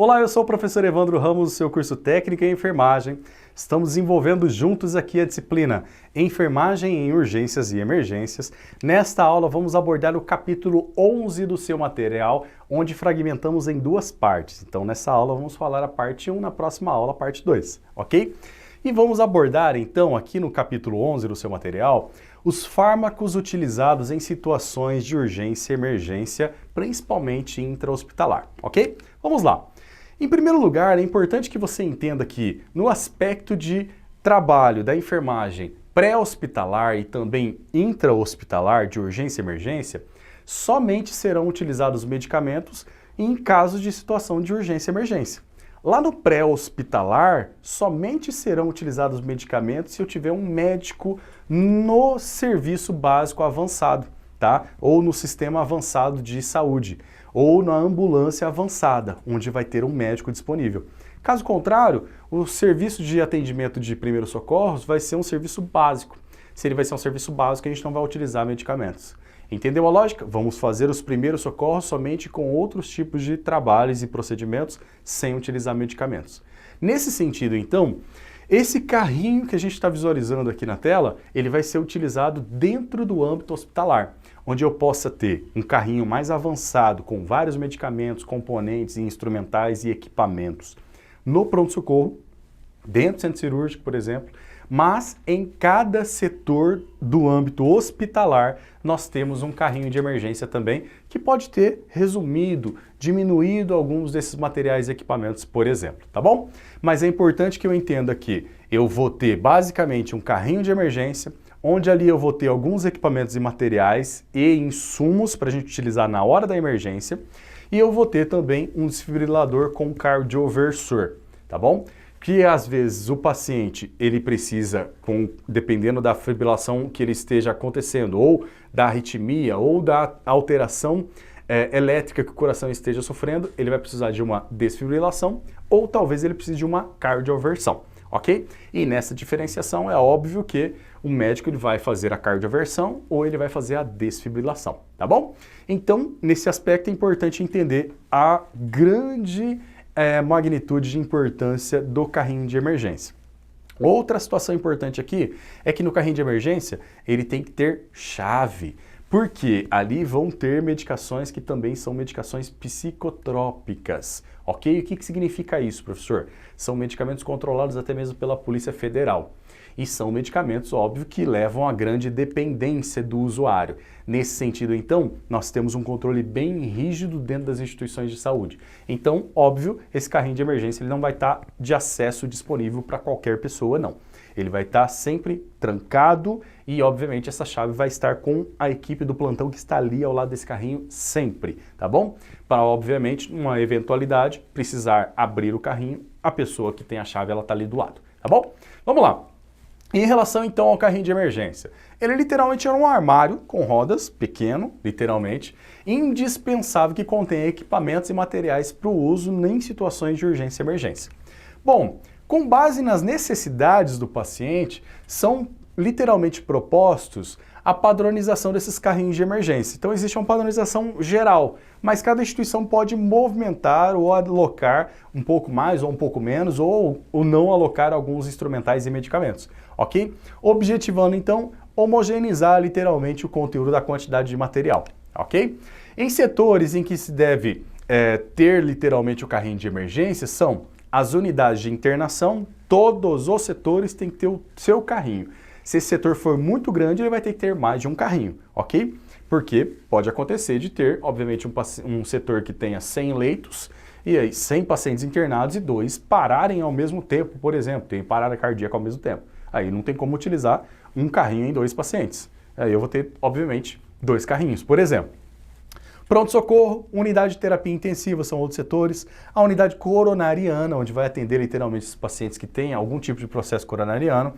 Olá, eu sou o professor Evandro Ramos do seu curso Técnico em Enfermagem. Estamos desenvolvendo juntos aqui a disciplina Enfermagem em Urgências e Emergências. Nesta aula vamos abordar o capítulo 11 do seu material, onde fragmentamos em duas partes. Então nessa aula vamos falar a parte 1, na próxima aula a parte 2, ok? E vamos abordar então aqui no capítulo 11 do seu material os fármacos utilizados em situações de urgência e emergência, principalmente intra-hospitalar, ok? Vamos lá. Em primeiro lugar, é importante que você entenda que no aspecto de trabalho da enfermagem pré-hospitalar e também intra-hospitalar de urgência e emergência, somente serão utilizados medicamentos em casos de situação de urgência e emergência. Lá no pré-hospitalar, somente serão utilizados medicamentos se eu tiver um médico no serviço básico avançado, tá? Ou no sistema avançado de saúde, ou na ambulância avançada, onde vai ter um médico disponível. Caso contrário, o serviço de atendimento de primeiros socorros vai ser um serviço básico. Se ele vai ser um serviço básico, a gente não vai utilizar medicamentos. Entendeu a lógica? Vamos fazer os primeiros socorros somente com outros tipos de trabalhos e procedimentos sem utilizar medicamentos. Nesse sentido, então, esse carrinho que a gente está visualizando aqui na tela, ele vai ser utilizado dentro do âmbito hospitalar, onde eu possa ter um carrinho mais avançado com vários medicamentos, componentes, instrumentais e equipamentos no pronto-socorro, dentro do centro cirúrgico, por exemplo, mas em cada setor do âmbito hospitalar nós temos um carrinho de emergência também, que pode ter resumido, diminuído alguns desses materiais e equipamentos, por exemplo, tá bom? Mas é importante que eu entenda que eu vou ter basicamente um carrinho de emergência, onde ali eu vou ter alguns equipamentos e materiais e insumos para a gente utilizar na hora da emergência, e eu vou ter também um desfibrilador com cardioversor, tá bom? Que às vezes o paciente ele precisa, dependendo da fibrilação que ele esteja acontecendo, ou da arritmia, ou da alteração elétrica que o coração esteja sofrendo, ele vai precisar de uma desfibrilação, ou talvez ele precise de uma cardioversão, ok? E nessa diferenciação é óbvio que o médico ele vai fazer a cardioversão ou ele vai fazer a desfibrilação, tá bom? Então, nesse aspecto é importante entender a grande magnitude de importância do carrinho de emergência. Outra situação importante aqui é que no carrinho de emergência ele tem que ter chave, porque ali vão ter medicações que também são medicações psicotrópicas, ok? O que significa isso, professor? São medicamentos controlados até mesmo pela Polícia Federal. E são medicamentos, óbvio, que levam a grande dependência do usuário. Nesse sentido, então, nós temos um controle bem rígido dentro das instituições de saúde. Então, óbvio, esse carrinho de emergência ele não vai estar de acesso disponível para qualquer pessoa, não. Ele vai estar sempre trancado e, obviamente, essa chave vai estar com a equipe do plantão que está ali ao lado desse carrinho sempre, tá bom? Para, obviamente, numa eventualidade, precisar abrir o carrinho, a pessoa que tem a chave, ela está ali do lado, tá bom? Vamos lá. Em relação então ao carrinho de emergência, ele literalmente era um armário com rodas, pequeno, literalmente, indispensável que contém equipamentos e materiais para o uso em situações de urgência e emergência. Bom, com base nas necessidades do paciente, são literalmente propostos a padronização desses carrinhos de emergência. Então existe uma padronização geral, mas cada instituição pode movimentar ou alocar um pouco mais ou um pouco menos, ou não alocar alguns instrumentais e medicamentos, ok? Objetivando então homogeneizar literalmente o conteúdo da quantidade de material, ok? Em setores em que se deve ter literalmente o carrinho de emergência são as unidades de internação, todos os setores têm que ter o seu carrinho. Se esse setor for muito grande, ele vai ter que ter mais de um carrinho, ok? Porque pode acontecer de ter, obviamente, um setor que tenha 100 leitos e aí 100 pacientes internados e 2 pararem ao mesmo tempo, por exemplo, tem parada cardíaca ao mesmo tempo. Aí não tem como utilizar um carrinho em 2 pacientes. Aí eu vou ter, obviamente, 2 carrinhos, por exemplo. Pronto-socorro, unidade de terapia intensiva são outros setores, a unidade coronariana, onde vai atender literalmente os pacientes que têm algum tipo de processo coronariano,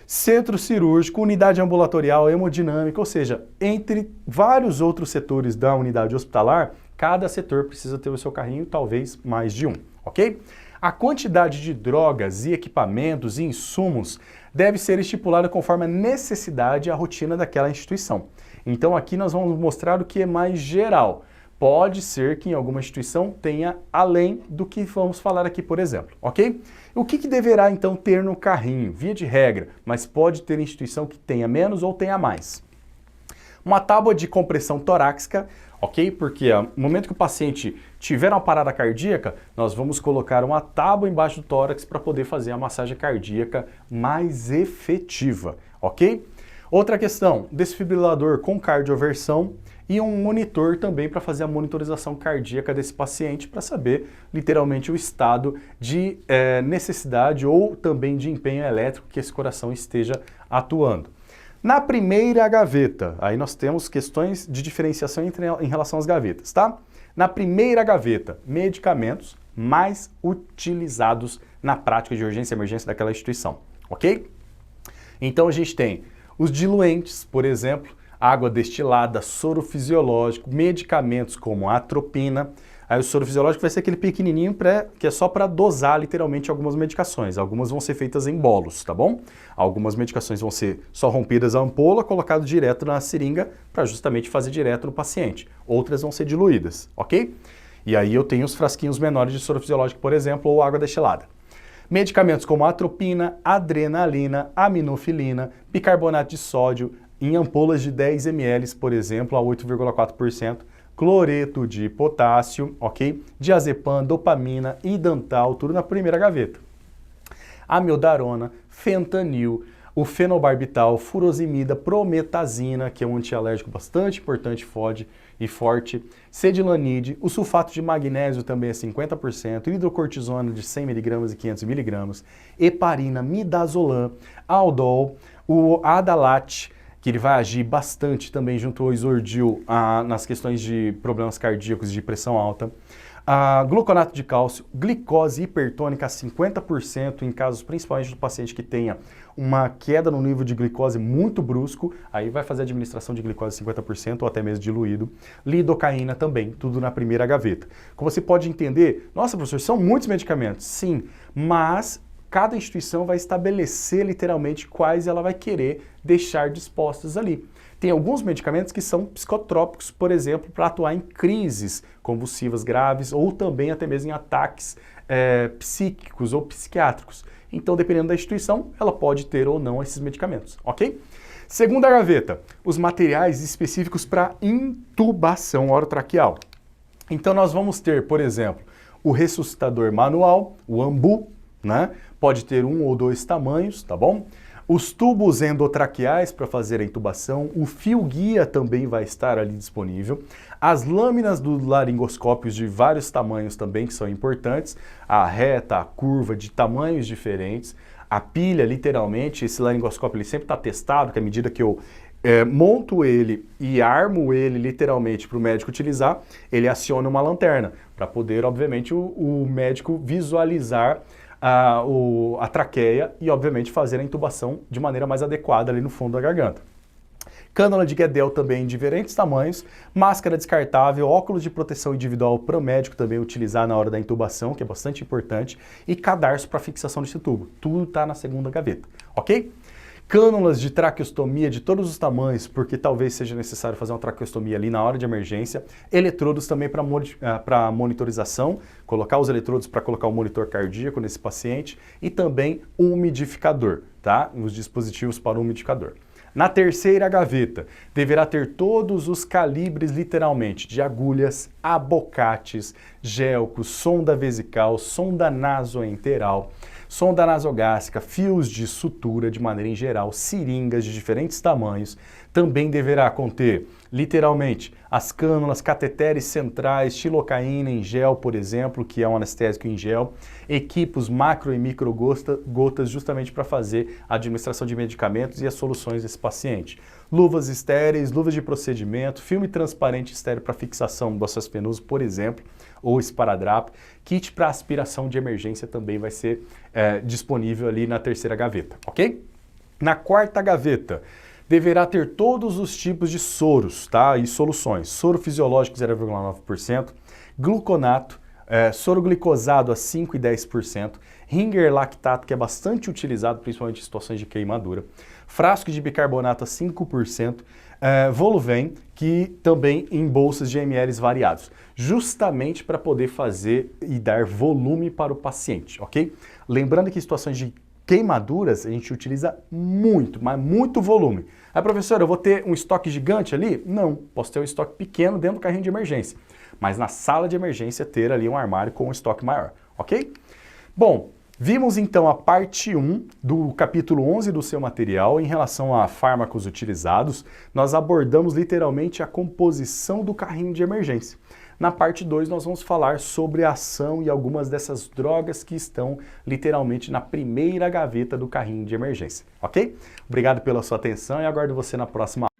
centro cirúrgico, unidade ambulatorial, hemodinâmica, ou seja, entre vários outros setores da unidade hospitalar, cada setor precisa ter o seu carrinho, talvez mais de um, ok? A quantidade de drogas e equipamentos e insumos deve ser estipulada conforme a necessidade e a rotina daquela instituição. Então aqui nós vamos mostrar o que é mais geral. Pode ser que em alguma instituição tenha além do que vamos falar aqui, por exemplo, ok? O que deverá então ter no carrinho? Via de regra, mas pode ter instituição que tenha menos ou tenha mais. Uma tábua de compressão torácica, ok? Porque no momento que o paciente tiver uma parada cardíaca, nós vamos colocar uma tábua embaixo do tórax para poder fazer a massagem cardíaca mais efetiva, ok? Outra questão, desfibrilador com cardioversão e um monitor também para fazer a monitorização cardíaca desse paciente para saber literalmente o estado de necessidade ou também de empenho elétrico que esse coração esteja atuando. Na primeira gaveta, aí nós temos questões de diferenciação em relação às gavetas, tá? Na primeira gaveta, medicamentos mais utilizados na prática de urgência e emergência daquela instituição, ok? Então a gente tem os diluentes, por exemplo, água destilada, soro fisiológico, medicamentos como atropina. Aí o soro fisiológico vai ser aquele pequenininho que é só para dosar literalmente algumas medicações. Algumas vão ser feitas em bolos, tá bom? Algumas medicações vão ser só rompidas a ampola, colocado direto na seringa para justamente fazer direto no paciente. Outras vão ser diluídas, ok? E aí eu tenho os frasquinhos menores de soro fisiológico, por exemplo, ou água destilada. Medicamentos como atropina, adrenalina, aminofilina, bicarbonato de sódio, em ampolas de 10 ml, por exemplo, a 8,4%, cloreto de potássio, ok? Diazepam, dopamina, idantal, tudo na primeira gaveta. Amiodarona, fentanil, o fenobarbital, furosemida, prometazina, que é um antialérgico bastante importante, forte, cedilanide, o sulfato de magnésio também é 50%, hidrocortisona de 100 mg e 500 mg, heparina, midazolam, aldol, o adalat, que ele vai agir bastante também junto ao isordil nas questões de problemas cardíacos de pressão alta. Gluconato de cálcio, glicose hipertônica a 50% em casos principalmente do paciente que tenha uma queda no nível de glicose muito brusco, aí vai fazer a administração de glicose 50% ou até mesmo diluído. Lidocaína também, tudo na primeira gaveta. Como você pode entender, nossa professor, são muitos medicamentos, sim, mas cada instituição vai estabelecer literalmente quais ela vai querer deixar dispostos ali. Tem alguns medicamentos que são psicotrópicos, por exemplo, para atuar em crises convulsivas graves ou também até mesmo em ataques psíquicos ou psiquiátricos. Então, dependendo da instituição, ela pode ter ou não esses medicamentos, ok? Segunda gaveta, os materiais específicos para intubação orotraqueal. Então, nós vamos ter, por exemplo, o ressuscitador manual, o AMBU, né? Pode ter um ou dois tamanhos, tá bom? Os tubos endotraqueais para fazer a intubação, o fio guia também vai estar ali disponível, as lâminas do laringoscópio de vários tamanhos também que são importantes, a reta, a curva de tamanhos diferentes, a pilha literalmente, esse laringoscópio ele sempre está testado, que à medida que eu monto ele e armo ele literalmente para o médico utilizar, ele aciona uma lanterna, para poder obviamente o médico visualizar a traqueia e, obviamente, fazer a intubação de maneira mais adequada ali no fundo da garganta. Cânula de Guedel também em diferentes tamanhos, máscara descartável, óculos de proteção individual para o médico também utilizar na hora da intubação, que é bastante importante, e cadarço para fixação desse tubo. Tudo está na segunda gaveta, ok? Cânulas de traqueostomia de todos os tamanhos, porque talvez seja necessário fazer uma traqueostomia ali na hora de emergência. Eletrodos também para monitorização, colocar os eletrodos para colocar o monitor cardíaco nesse paciente e também um umidificador, tá? Os dispositivos para o umidificador. Na terceira gaveta, deverá ter todos os calibres, literalmente, de agulhas, abocates, gelcos, sonda vesical, sonda nasoenteral, sonda nasogástrica, fios de sutura de maneira em geral, seringas de diferentes tamanhos. Também deverá conter, literalmente, as cânulas, cateteres centrais, xilocaína em gel, por exemplo, que é um anestésico em gel, equipos macro e micro gotas justamente para fazer a administração de medicamentos e as soluções desse paciente. Luvas estéreis, luvas de procedimento, filme transparente estéreo para fixação do acesso venoso, por exemplo, ou esparadrapo. Kit para aspiração de emergência também vai ser disponível ali na terceira gaveta, ok? Na quarta gaveta, deverá ter todos os tipos de soros, tá? E soluções. Soro fisiológico 0,9%, gluconato, Soro-glicosado a 5 e 10%, Ringer lactato, que é bastante utilizado, principalmente em situações de queimadura, frasco de bicarbonato a 5%, Voluven, que também em bolsas de ml variados, justamente para poder fazer e dar volume para o paciente, ok? Lembrando que em situações de queimaduras a gente utiliza muito, mas muito volume. Aí, professor, eu vou ter um estoque gigante ali? Não, posso ter um estoque pequeno dentro do carrinho de emergência, mas na sala de emergência ter ali um armário com um estoque maior, ok? Bom, vimos então a parte 1 do capítulo 11 do seu material em relação a fármacos utilizados. Nós abordamos literalmente a composição do carrinho de emergência. Na parte 2 nós vamos falar sobre a ação e algumas dessas drogas que estão literalmente na primeira gaveta do carrinho de emergência, ok? Obrigado pela sua atenção e aguardo você na próxima aula.